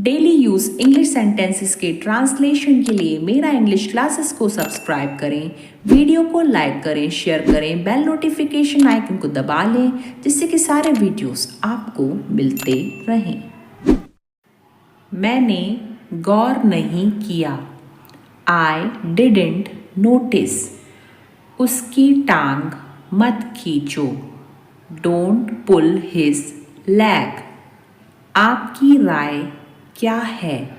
Daily use English sentences के translation के लिए मेरा इंग्लिश क्लासेस को सब्सक्राइब करें, वीडियो को लाइक करें, शेयर करें, बेल नोटिफिकेशन आइकन को दबा लें जिससे कि सारे वीडियोस आपको मिलते रहें। मैंने गौर नहीं किया। I didn't notice. उसकी टांग मत खींचो। Don't pull his leg. आपकी राय क्या है?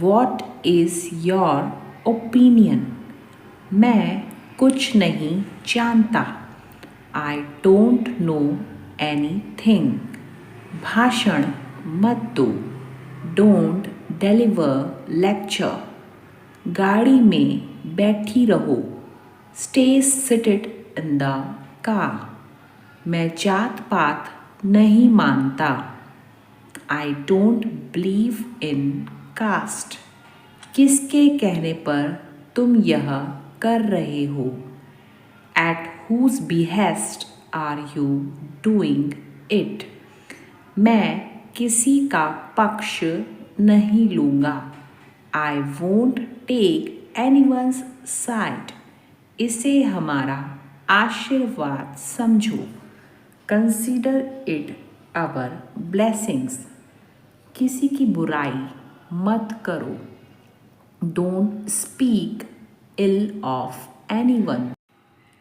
What is your opinion? मैं कुछ नहीं जानता। I don't know anything. भाषण मत दो। Don't deliver lecture. गाड़ी में बैठी रहो। Stay seated in the car. मैं जात पात नहीं मानता। I don't believe in caste. किसके कहने पर तुम यह कर रहे हो? At whose behest are you doing it? मैं किसी का पक्ष नहीं लूँगा। I won't take anyone's side. इसे हमारा आशीर्वाद समझो। Consider it our blessings. किसी की बुराई मत करो। Don't speak ill of anyone.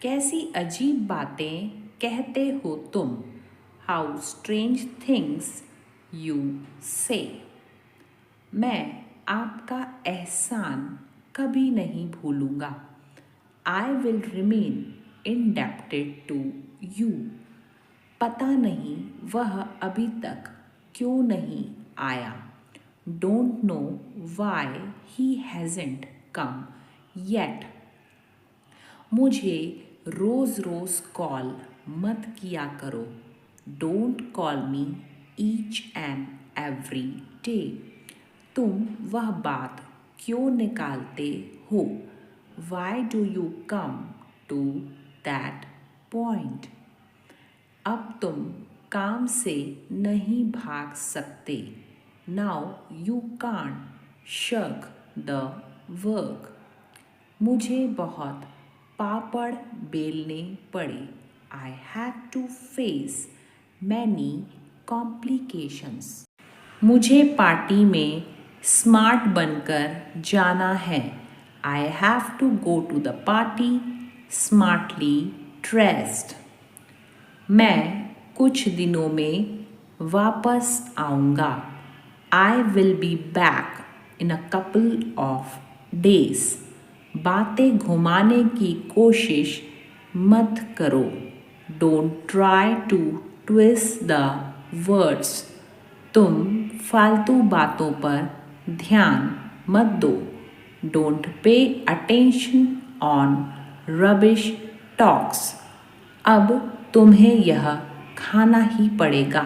कैसी अजीब बातें कहते हो तुम? हाउ स्ट्रेंज थिंग्स यू से। मैं आपका एहसान कभी नहीं भूलूंगा। I will remain indebted to you. पता नहीं वह अभी तक क्यों नहीं आया। Don't know why he hasn't come yet. मुझे रोज़ रोज़ कॉल मत किया करो। Don't call me each and every day. तुम वह बात क्यों निकालते हो? Why do you come to that point? अब तुम काम से नहीं भाग सकते। Now you can't shirk the work. मुझे बहुत पापड़ बेलने पड़े। आई had to face many complications. मुझे पार्टी में स्मार्ट बनकर जाना है। I have to go to the party smartly dressed. मैं कुछ दिनों में वापस आऊँगा। I will be back in a couple of days. बातें घुमाने की कोशिश मत करो। Don't try to twist the words. तुम फालतू बातों पर ध्यान मत दो। Don't pay attention on rubbish talks. अब तुम्हें यह खाना ही पड़ेगा।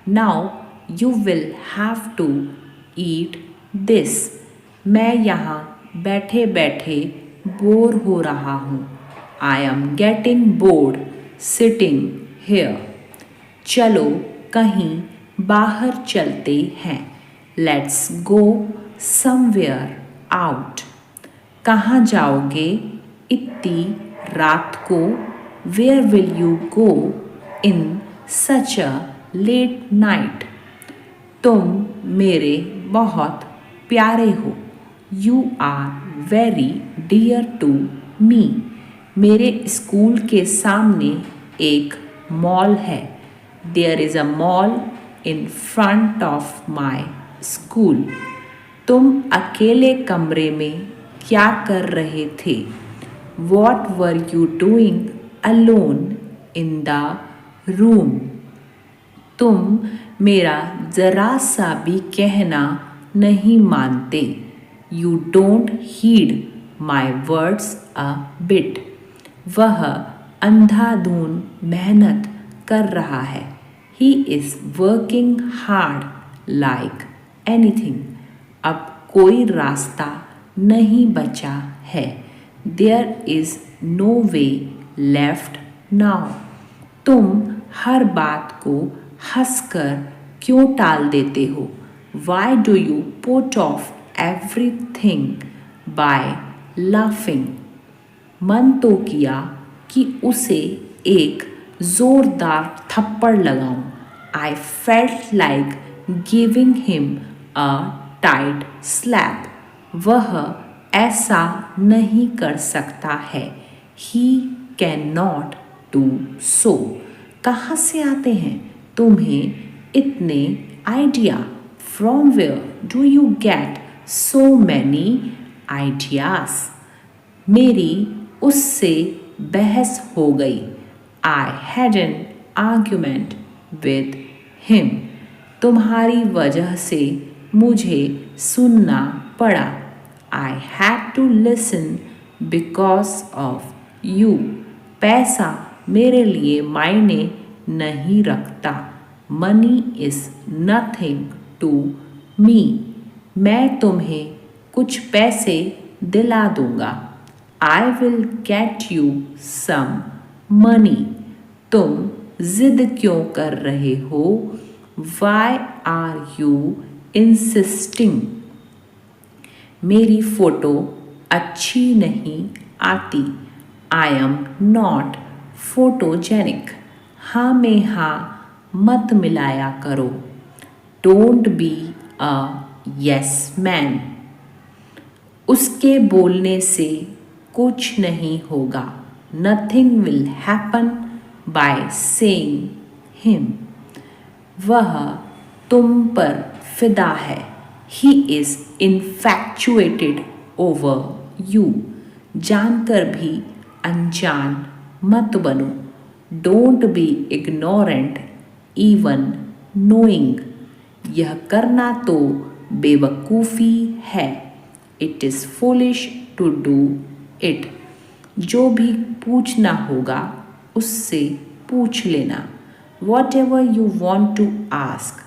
Now you will have to eat this. मैं यहाँ बैठे बैठे बोर हो रहा हूँ। I am getting bored sitting here. चलो कहीं बाहर चलते हैं। Let's go somewhere out. कहाँ जाओगे इतनी रात को? Where will you go in such a late night? तुम मेरे बहुत प्यारे हो। You are very dear to me. मेरे स्कूल के सामने एक मॉल है। There is a mall in front of my school. तुम अकेले कमरे में क्या कर रहे थे? What were you doing alone in the room? तुम मेरा ज़रा सा भी कहना नहीं मानते। You don't heed my words a bit. वह अंधाधुन मेहनत कर रहा है। He is working hard like anything. अब कोई रास्ता नहीं बचा है। There is no way left now. तुम हर बात को हंसकर क्यों टाल देते हो? Why do you put off everything by laughing? मन तो किया कि उसे एक जोरदार थप्पड़ लगाऊं. I felt like giving him a tight slap. वह ऐसा नहीं कर सकता है. He cannot do so. कहाँ से आते हैं तुम्हें इतने idea? From where do you get so many ideas? मेरी उससे बहस हो गई. I had an argument with him. तुम्हारी वजह से मुझे सुनना पड़ा. I had to listen because of you. पैसा मेरे लिए मायने नहीं रखता. Money is nothing to me. मैं तुम्हें कुछ पैसे दिला दूंगा. I will get you some money. तुम जिद क्यों कर रहे हो? Why are you insisting? मेरी फोटो अच्छी नहीं आती. I am not photogenic. हाँ में हाँ मत मिलाया करो. Don't be a yes man. उसके बोलने से कुछ नहीं होगा. Nothing will happen by saying him. वह तुम पर फिदा है. He is infatuated over you. जानकर भी अनजान मत बनो. Don't be ignorant even knowing. यह करना तो बेवकूफ़ी है. It is foolish to do it. जो भी पूछना होगा उससे पूछ लेना. Whatever you want to ask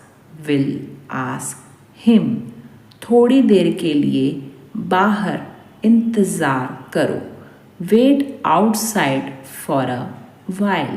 will ask him. थोड़ी देर के लिए बाहर इंतज़ार करो. Wait outside for a while.